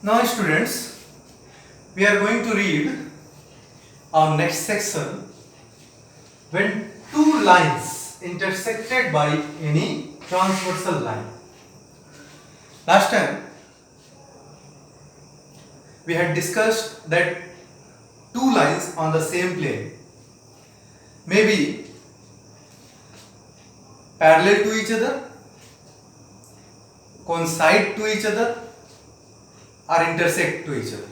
Now students, we are going to read our next section. When two lines intersected by any transversal line. Last time we had discussed that two lines on the same plane may be parallel to each other, coincide to each other, or intersect to each other.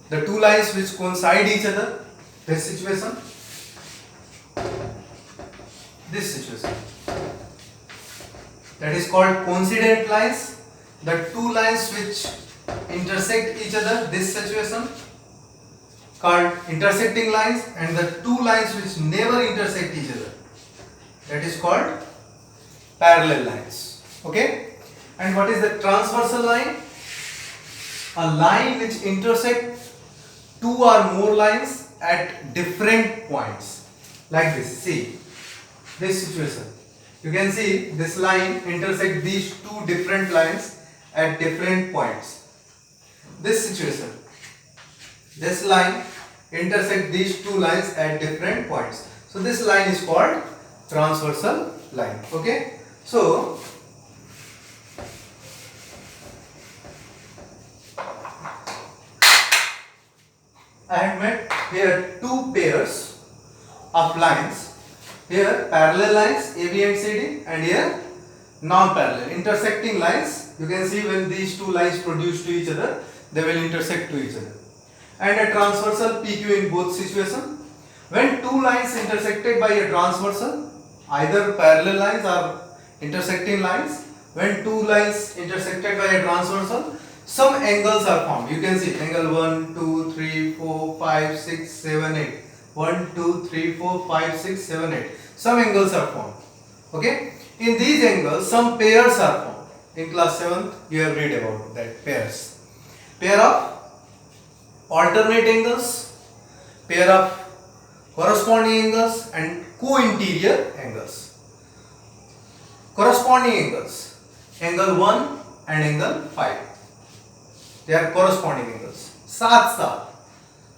The two lines which coincide each other, this situation, that is called coincident lines. The two lines which intersect each other, this situation, called intersecting lines, and the two lines which never intersect each other, that is called parallel lines. Okay? And what is the transversal line? A line which intersects two or more lines at different points. Like this. See, this situation. You can see this line intersects these two different lines at different points. This situation. This line intersects these two lines at different points. So this line is called transversal line. Okay? So I have made here two pairs of lines. Here parallel lines AB and CD, and here non-parallel intersecting lines. You can see when these two lines produce to each other, they will intersect to each other. And a transversal PQ in both situations. When two lines intersected by a transversal, either parallel lines or intersecting lines, when two lines intersected by a transversal, some angles are formed. You can see angle 1, 2, 3, 4, 5, 6, 7, 8. 1, 2, 3, 4, 5, 6, 7, 8. Some angles are formed. Okay? In these angles, some pairs are formed. In class 7th, you have read about that pairs. Pair of alternate angles, pair of corresponding angles, and co-interior angles. Corresponding angles, angle 1 and angle 5. They are corresponding angles. साथ.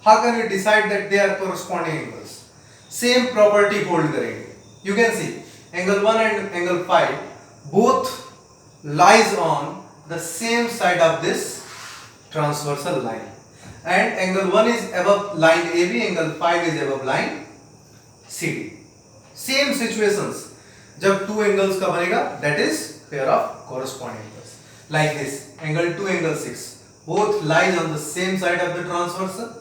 How can you decide that they are corresponding angles? Same property hold करेंगे. You can see angle 1 and angle 5 both lies on the same side of this transversal line. And angle 1 is above line AB, angle 5 is above line CD. Same situations. जब two angles का बनेगा, that is pair of corresponding angles. Like this, angle 2, angle 6. Both lies on the same side of the transversal,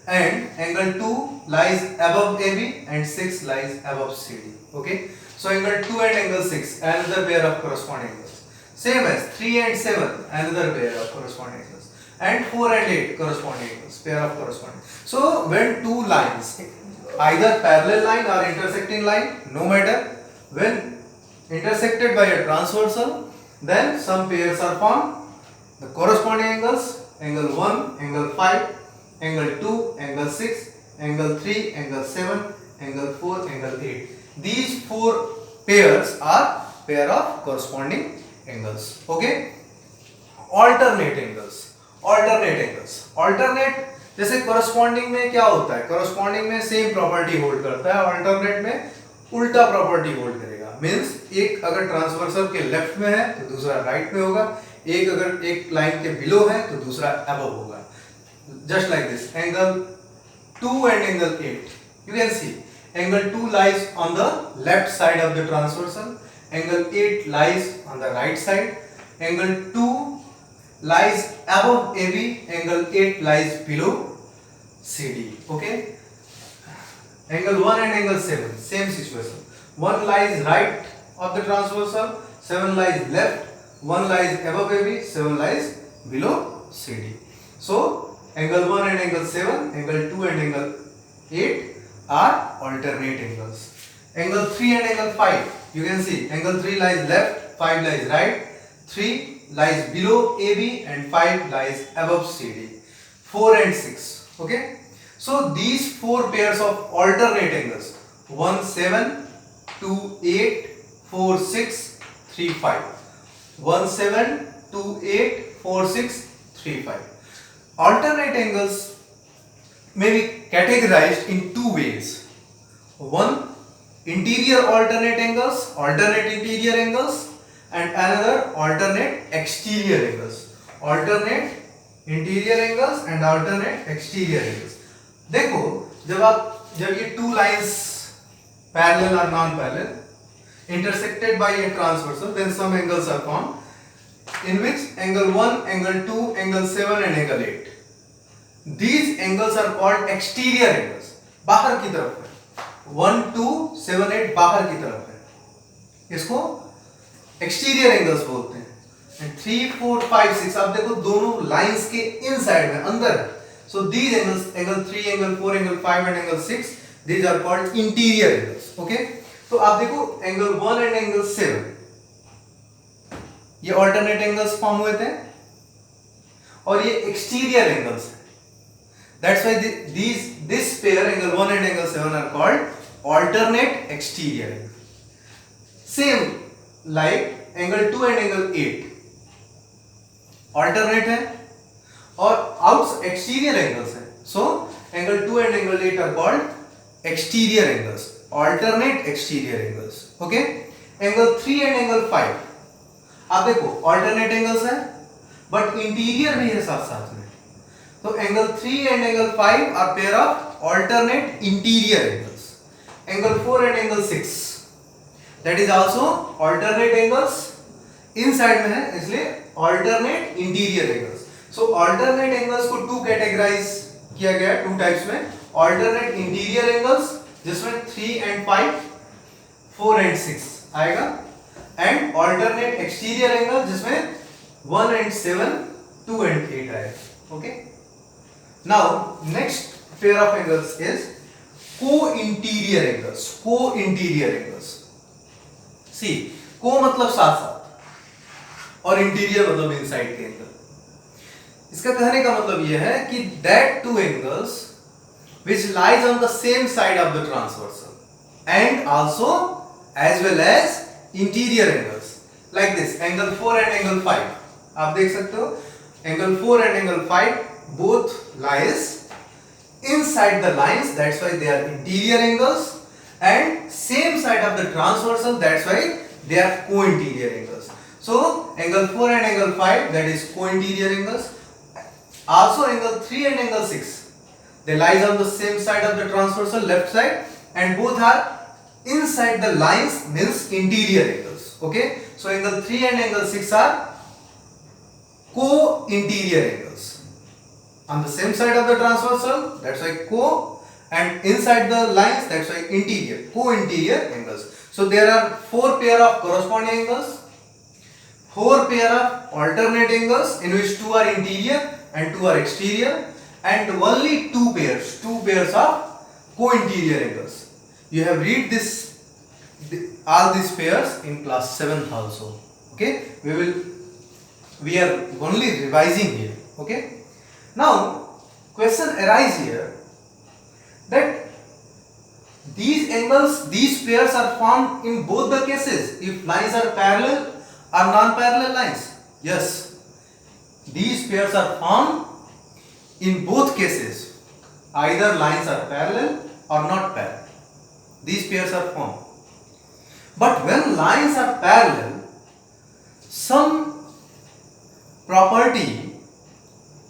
and angle 2 lies above AB and 6 lies above CD. Okay, so angle 2 and angle 6, another pair of corresponding angles. Same as 3 and 7, another pair of corresponding angles, and 4 and 8 corresponding angles, pair of corresponding. So when two lines, either parallel line or intersecting line, no matter, when intersected by a transversal, then some pairs are formed. The corresponding angles, angle 1, angle 5, angle 2, angle 6, angle 3, angle 7, angle 4, angle 8. These four pairs are pair of corresponding angles. Okay? Alternate angles. Alternate जैसे corresponding में क्या होता है? Corresponding में same property hold करता है, alternate में उल्टा property hold करेगा. Means एक अगर transversal के left में है तो दूसरा right में होगा. एक अगर एक लाइन के बिलो है तो दूसरा above होगा. Just like this, angle 2 and angle 8. You can see angle 2 lies on the left side of the transversal, angle 8 lies on the right side, angle 2 lies above AB, angle 8 lies below CD. Okay, angle 1 and angle 7, same situation. 1 lies right of the transversal, 7 lies left, 1 lies above AB, 7 lies below CD. So angle 1 and angle 7, angle 2 and angle 8 are alternate angles. Angle 3 and angle 5, you can see angle 3 lies left, 5 lies right, 3 lies below AB and 5 lies above CD. 4 and 6. Okay. So these four pairs of alternate angles, 1, 7, 2, 8, 4, 6, 3, 5. 1, 7, 2, 8, 4, 6, 3, 5. Alternate angles may be categorized in two ways. One, interior alternate angles, alternate interior angles, and another alternate exterior angles. Alternate interior angles and alternate exterior angles. देखो जब ये two lines parallel और non parallel intersected by a transversal, then some angles are formed in which angle 1, angle 2, angle 7 and angle 8. These angles are called exterior angles. बाहर की तरफ है. 1, 2, 7, 8 बाहर की तरफ है. इसको exterior angles बोलते हैं. 3, 4, 5, 6 आप देखो दोनों लाइंस के इनसाइड में अंदर है. So these angles, angle 3, angle 4, angle 5 and angle 6, these are called interior angles. Okay, तो आप देखो एंगल 1 एंड एंगल 7 ये ऑल्टरनेट एंगल्स फॉर्म हुए थे और ये एक्सटीरियर एंगल्स हैं. That's why this pair angle 1 and angle 7 are called alternate exterior angle. Same like angle 2 and angle 8 alternate है और आउट एक्सटीरियर एंगल्स है. So angle 2 and angle 8 are called exterior angles, alternate exterior angles. Okay, angle 3 and angle 5 आप देखो alternate angles है but interior भी है साथ साथ में. तो एंगल 3 and angle 5 are pair of alternate interior angles. Angle 4 and angle 6 that is also alternate angles, inside में है इसलिए alternate interior angles. So alternate angles को टू कैटेगराइज किया गया टू टाइप्स में. ऑल्टरनेट इंटीरियर एंगल्स जिसमें 3 and 5, 4 and 6 आएगा, and alternate exterior angle जिसमें 1 एंड 7, 2 एंड 8 आएगा. Okay, now next pair of angles is co-interior angles. Co-interior angles, सी को मतलब साथ साथ और इंटीरियर मतलब इनसाइड के एंगल. इसका कहने का मतलब यह है कि that two angles which lies on the same side of the transversal and also as well as interior angles like this angle 4 and angle 5. आप देख सकते हो angle 4 and angle 5 both lies inside the lines, that's why they are interior angles, and same side of the transversal, that's why they are co-interior angles. So angle 4 and angle 5 that is co-interior angles. Also angle 3 and angle 6 they lies on the same side of the transversal left side and both are inside the lines means interior angles. Okay, so angle 3 and angle 6 are co-interior angles on the same side of the transversal, that's why co, and inside the lines, that's why interior, co-interior angles. So there are 4 pair of corresponding angles, 4 pair of alternate angles in which 2 are interior and 2 are exterior, and only 2 pairs of co-interior angles. You have read this all these pairs in class 7th also. Okay, we are only revising here. Okay, now question arise here that these angles, these pairs are formed in both the cases if lines are parallel or non-parallel lines. Yes, these pairs are formed in both cases, either lines are parallel or not parallel, these pairs are formed. But when lines are parallel, some property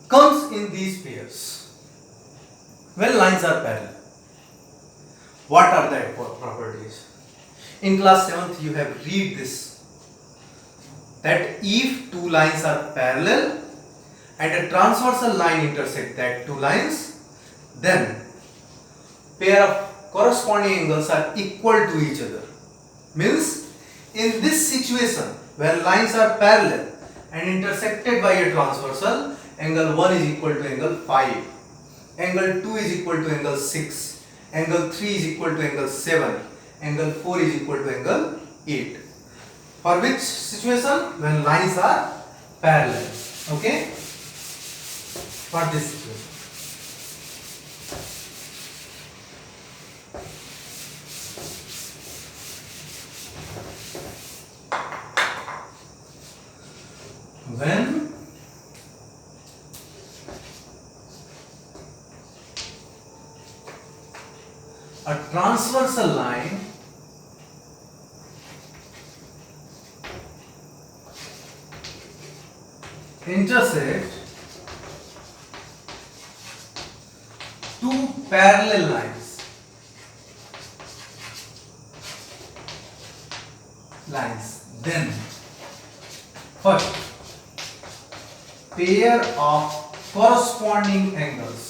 comes in these pairs. When lines are parallel, what are that properties? In class 7th you have read this, that if two lines are parallel and a transversal line intersect that two lines, then pair of corresponding angles are equal to each other. Means in this situation where lines are parallel and intersected by a transversal, angle 1 is equal to angle 5, angle 2 is equal to angle 6, angle 3 is equal to angle 7, angle 4 is equal to angle 8. For which situation? When lines are parallel. Okay, for this situation. When a transversal line intersect two parallel lines, then first pair of corresponding angles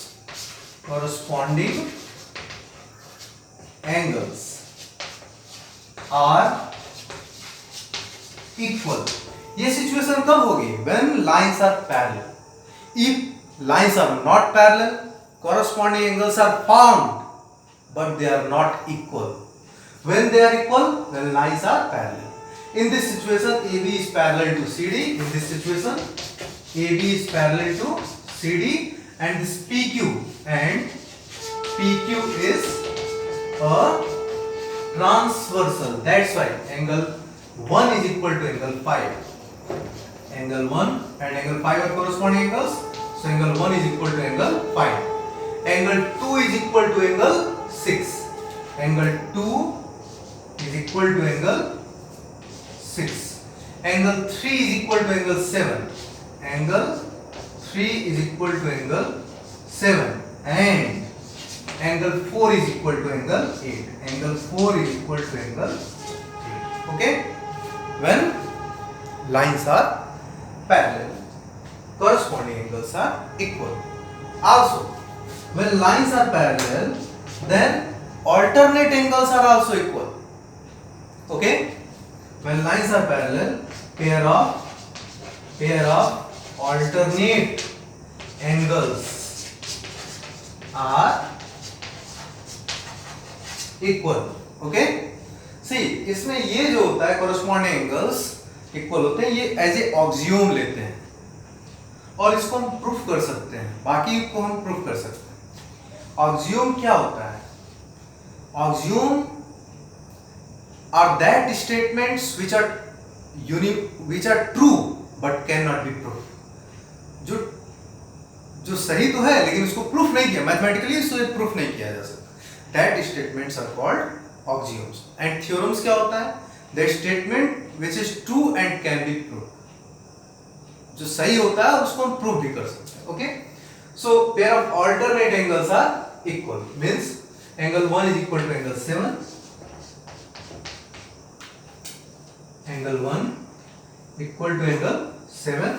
are equal. ये situation कब होगी? When lines are parallel. If lines are not parallel, corresponding angles are formed, but they are not equal. When they are equal, then lines are parallel. In this situation, AB is parallel to CD. In this situation, AB is parallel to CD, and this PQ is a transversal. That's why angle 1 is equal to angle 5. Angle 1 and angle 5 are corresponding angles. So angle 1 is equal to angle 5. Angle 2 is equal to angle 6. Angle 2 is equal to angle 6. Angle 3 is equal to angle 7. Angle 3 is equal to angle 7. And angle 4 is equal to angle 8. Angle 4 is equal to angle 8. Okay? When lines are parallel, corresponding angles are equal. Also, when lines are parallel, then alternate angles are also equal. Okay? When lines are parallel, pair of alternate angles are equal. Okay? See, इसमें ये जो होता है corresponding angles equal होते हैं, ये as a ऑक्सियोम लेते हैं और इसको हम प्रूफ कर सकते हैं, बाकी को हम प्रूफ कर सकते हैं. ऑक्सियोम क्या होता है? Axiom are that statements which are true but cannot be proved. जो सही तो है लेकिन उसको प्रूफ नहीं किया, मैथमेटिकली इसको प्रूफ नहीं किया जा सकता. That statements are called axioms. And theorems क्या होता है? The statement which is true and can be proved. जो सही होता है उसको हम प्रूव भी कर सकते हैं. Okay? So pair of alternate angles are equal. Means angle 1 is equal to angle 7. Angle 1 equal to angle 7.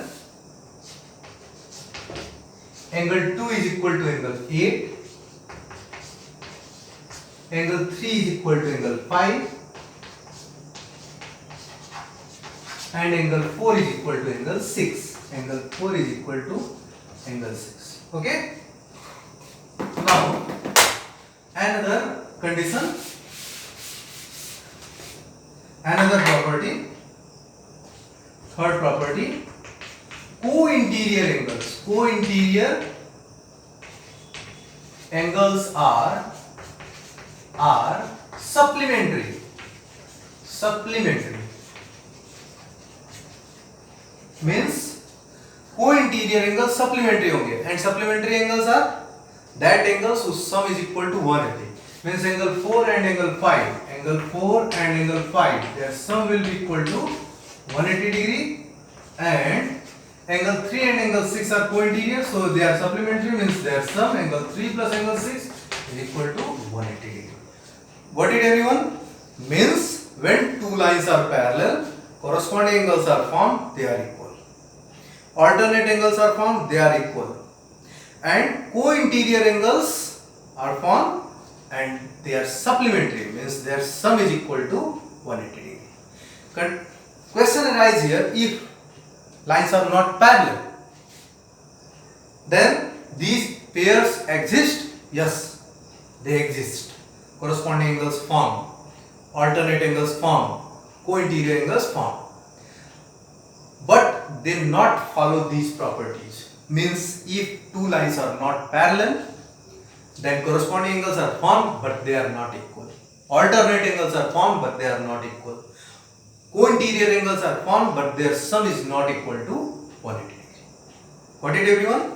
Angle 2 is equal to angle 8. Angle 3 is equal to angle 5. And angle 4 is equal to angle 6. Angle 4 is equal to angle 6. Okay? Now, another condition, another property, third property, co-interior angles. Co-interior angles are supplementary. Means co-interior angles supplementary होंगे, and supplementary angles are that angles whose sum is equal to 180. Means angle 4 and angle 5, angle 4 and angle 5, their sum will be equal to 180 degree, and angle 3 and angle 6 are co-interior, so they are supplementary. Means their sum, angle 3 plus angle 6, is equal to 180 degree. Got it, everyone? Means when two lines are parallel, corresponding angles are formed, they are equal. Alternate angles are formed, they are equal. And co-interior angles are formed and they are supplementary, means their sum is equal to 180 degree. Question arises here, if lines are not parallel, then these pairs exist? Yes, they exist. Corresponding angles form, alternate angles form, co-interior angles form. But they not follow these properties. Means if two lines are not parallel, then corresponding angles are formed but they are not equal. Alternate angles are formed but they are not equal. Co-interior angles are formed but their sum is not equal to 180 degree. Got it, everyone?